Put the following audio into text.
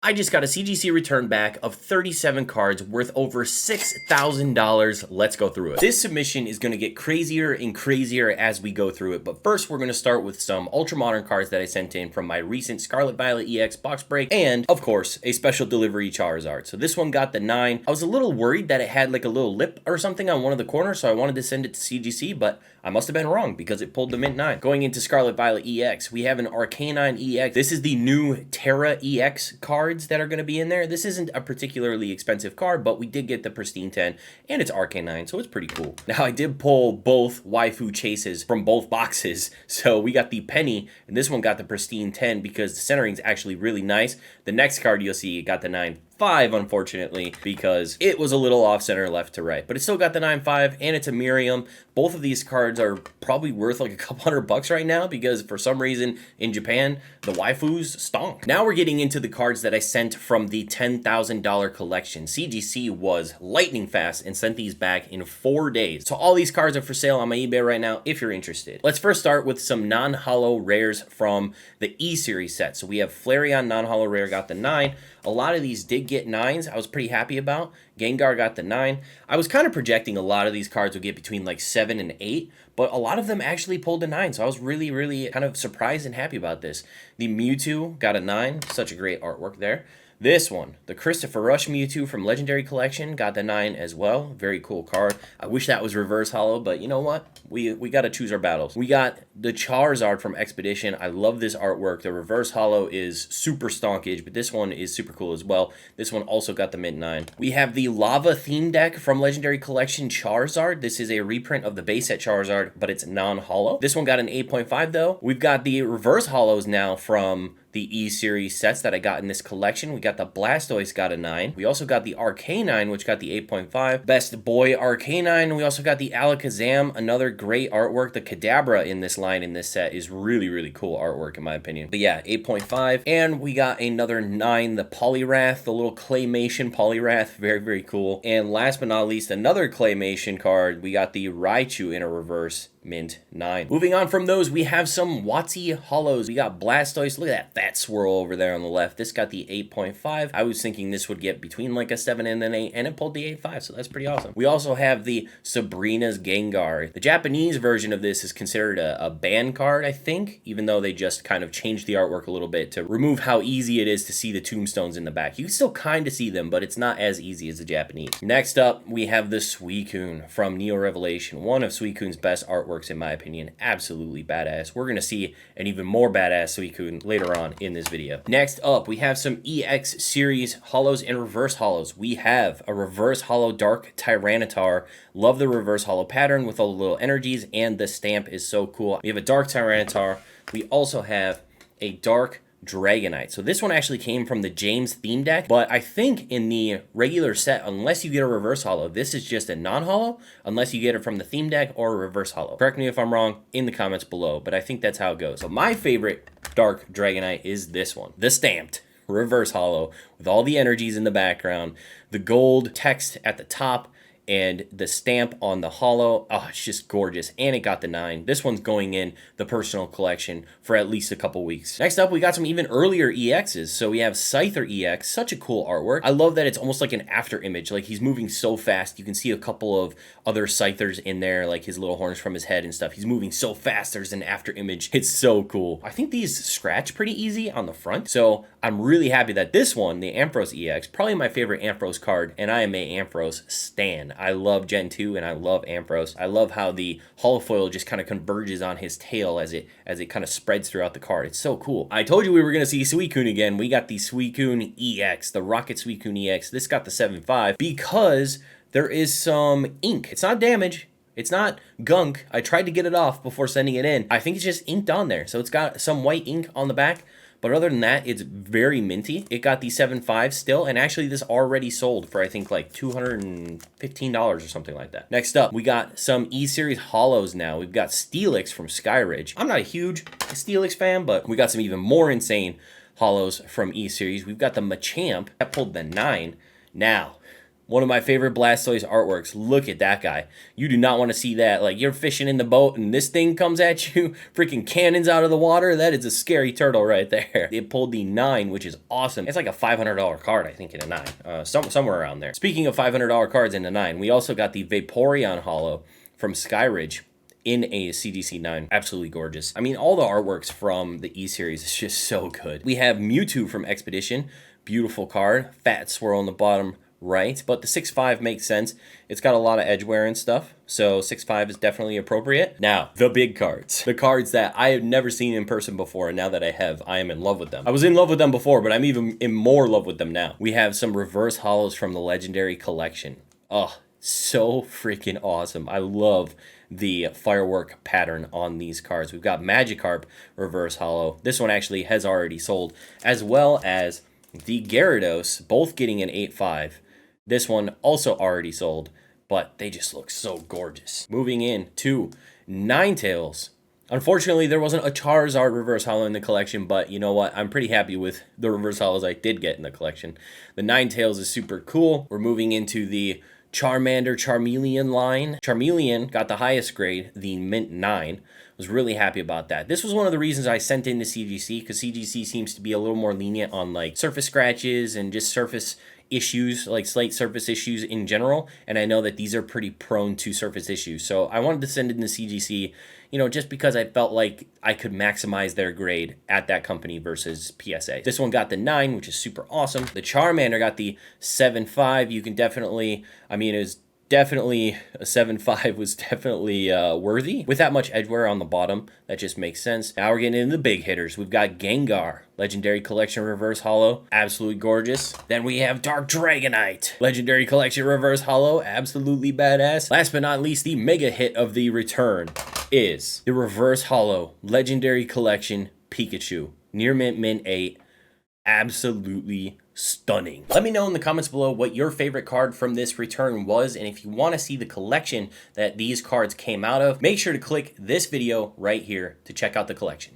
I just got a CGC return back of 37 cards worth over $6,000. Let's go through it. This submission is going to get crazier and crazier as we go through it, but first we're going to start with some ultra modern cards that I sent in from my recent Scarlet Violet EX box break, and of course a special delivery Charizard. So this one got the 9. I was a little worried that it had like a little lip or something on one of the corners, so I wanted to send it to CGC, but I must have been wrong because it pulled the mint 9. Going into Scarlet Violet EX, we have an Arcanine EX. This is the new Terra EX cards that are going to be in there. This isn't a particularly expensive card, but we did get the Pristine 10 and it's Arcanine, so it's pretty cool. Now I did pull both waifu chases from both boxes, so we got the Penny and this one got the Pristine 10 because the centering is actually really nice. The next card you'll see got the 9.5, unfortunately, because it was a little off center left to right, but it still got the 9.5 and it's a Miriam. Both of these cards are probably worth like a couple $100 right now because for some reason in Japan the waifus stonk. Now we're getting into the cards that I sent from the $10,000 collection. CGC was lightning fast and sent these back in 4 days. So all these cards are for sale on my eBay right now if you're interested. Let's first start with some non-holo rares from the E series set. So we have Flareon non-holo rare, got the 9. A lot of these did get 9s. I was pretty happy about. Gengar got the 9. I was kind of projecting a lot of these cards would get between like 7 and 8, but a lot of them actually pulled a 9, so I was really kind of surprised and happy about this. The Mewtwo got a 9. Such a great artwork there. This one, the Christopher Rush Mewtwo from Legendary Collection, got the 9 as well. Very cool card. I wish that was reverse holo, but you know what? We got to choose our battles. We got the Charizard from Expedition. I love this artwork. The reverse holo is super stonkage, but this one is super cool as well. This one also got the mint 9. We have the Lava theme deck from Legendary Collection Charizard. This is a reprint of the base set Charizard, but it's non-holo. This one got an 8.5 though. We've got the reverse holos now from the E series sets that I got in this collection. We got the Blastoise, got a 9. We also got the Arcanine, which got the 8.5. Best Boy Arcanine. We also got the Alakazam, another great artwork. The Kadabra in this line in this set is really cool artwork in my opinion. But yeah, 8.5. And we got another 9, the Poliwrath, the little claymation Poliwrath, very cool. And last but not least, another claymation card. We got the Raichu in a reverse, mint 9. Moving on from those, we have some WotC holos. We got Blastoise. Look at that fat swirl over there on the left. This got the 8.5. I was thinking this would get between like a 7 and an 8, and it pulled the 8.5, so that's pretty awesome. We also have the Sabrina's Gengar. The Japanese version of this is considered a ban card, I think, even though they just kind of changed the artwork a little bit to remove how easy it is to see the tombstones in the back. You can still kind of see them, but it's not as easy as the Japanese. Next up, we have the Suicune from Neo Revelation. One of Suicune's best artworks in my opinion. Absolutely badass. We're going to see an even more badass Suicune later on in this video. Next up, we have some EX series holos and reverse holos. We have a reverse holo Dark Tyranitar. Love the reverse holo pattern with all the little energies, and the stamp is so cool. We have a Dark Tyranitar. We also have a Dark Dragonite. So this one actually came from the James theme deck, but I think in the regular set, unless you get a reverse holo, this is just a non-holo, unless you get it from the theme deck or a reverse holo. Correct me if I'm wrong in the comments below, but I think that's how it goes. So my favorite Dark Dragonite is this one, the stamped reverse holo with all the energies in the background, the gold text at the top, and the stamp on the holo. Oh, it's just gorgeous. And it got the 9. This one's going in the personal collection for at least a couple weeks. Next up, we got some even earlier EXs. So we have Scyther EX, such a cool artwork. I love that it's almost like an after image. Like he's moving so fast. You can see a couple of other Scythers in there, like his little horns from his head and stuff. He's moving so fast. There's an after image. It's so cool. I think these scratch pretty easy on the front. So I'm really happy that this one, the Ampharos EX, probably my favorite Ampharos card, and I am a Ampharos stan. I love Gen 2 and I love Ampharos. I love how the holofoil just kind of converges on his tail as it kind of spreads throughout the card. It's so cool. I told you we were going to see Suicune again. We got the Suicune EX, the Rocket Suicune EX. This got the 7.5 because there is some ink. It's not damage. It's not gunk. I tried to get it off before sending it in. I think it's just inked on there. So it's got some white ink on the back. But other than that, it's very minty. It got the 7.5 still, and actually this already sold for I think like $215 or something like that. Next up, we got some E-Series holos now. We've got Steelix from Skyridge. I'm not a huge Steelix fan, but we got some even more insane holos from E-Series. We've got the Machamp that pulled the 9. Now, One of my favorite Blastoise artworks. Look at that guy. You do not want to see that. Like, you're fishing in the boat and this thing comes at you, freaking cannons out of the water. That is a scary turtle right there. It pulled the 9, which is awesome. It's like a $500 card, I think, in a 9. Somewhere around there. Speaking of $500 cards in a 9, we also got the Vaporeon Holo from Skyridge in a CGC 9. Absolutely gorgeous. I mean, all the artworks from the E series is just so good. We have Mewtwo from Expedition. Beautiful card. Fat swirl on the bottom right, but the 6.5 makes sense. It's got a lot of edge wear and stuff, so 6.5 is definitely appropriate. Now, the big cards. The cards that I have never seen in person before, and now that I have, I am in love with them. I was in love with them before, but I'm even in more love with them now. We have some reverse holos from the Legendary Collection. Oh, so freaking awesome. I love the firework pattern on these cards. We've got Magikarp reverse holo. This one actually has already sold, as well as the Gyarados, both getting an 8.5. This one also already sold, but they just look so gorgeous. Moving in to Ninetales. Unfortunately, there wasn't a Charizard reverse holo in the collection, but you know what? I'm pretty happy with the reverse holos I did get in the collection. The Ninetales is super cool. We're moving into the Charmander Charmeleon line. Charmeleon got the highest grade, the Mint 9. Was really happy about that. This was one of the reasons I sent in to CGC, because CGC seems to be a little more lenient on like surface scratches and just surface issues, like slight surface issues in general, and I know that these are pretty prone to surface issues. So I wanted to send it in the CGC, you know, just because I felt like I could maximize their grade at that company versus PSA. This one got the 9, which is super awesome. The Charmander got the 7.5. You can definitely, I mean, it was definitely a 7.5 was definitely worthy. With that much edge wear on the bottom, that just makes sense. Now we're getting into the big hitters. We've got Gengar, Legendary Collection Reverse Holo, absolutely gorgeous. Then we have Dark Dragonite, Legendary Collection Reverse Holo, absolutely badass. Last but not least, the mega hit of the return is the Reverse Holo Legendary Collection Pikachu, Near Mint 8, absolutely stunning. Let me know in the comments below what your favorite card from this return was, and if you want to see the collection that these cards came out of, make sure to click this video right here to check out the collection.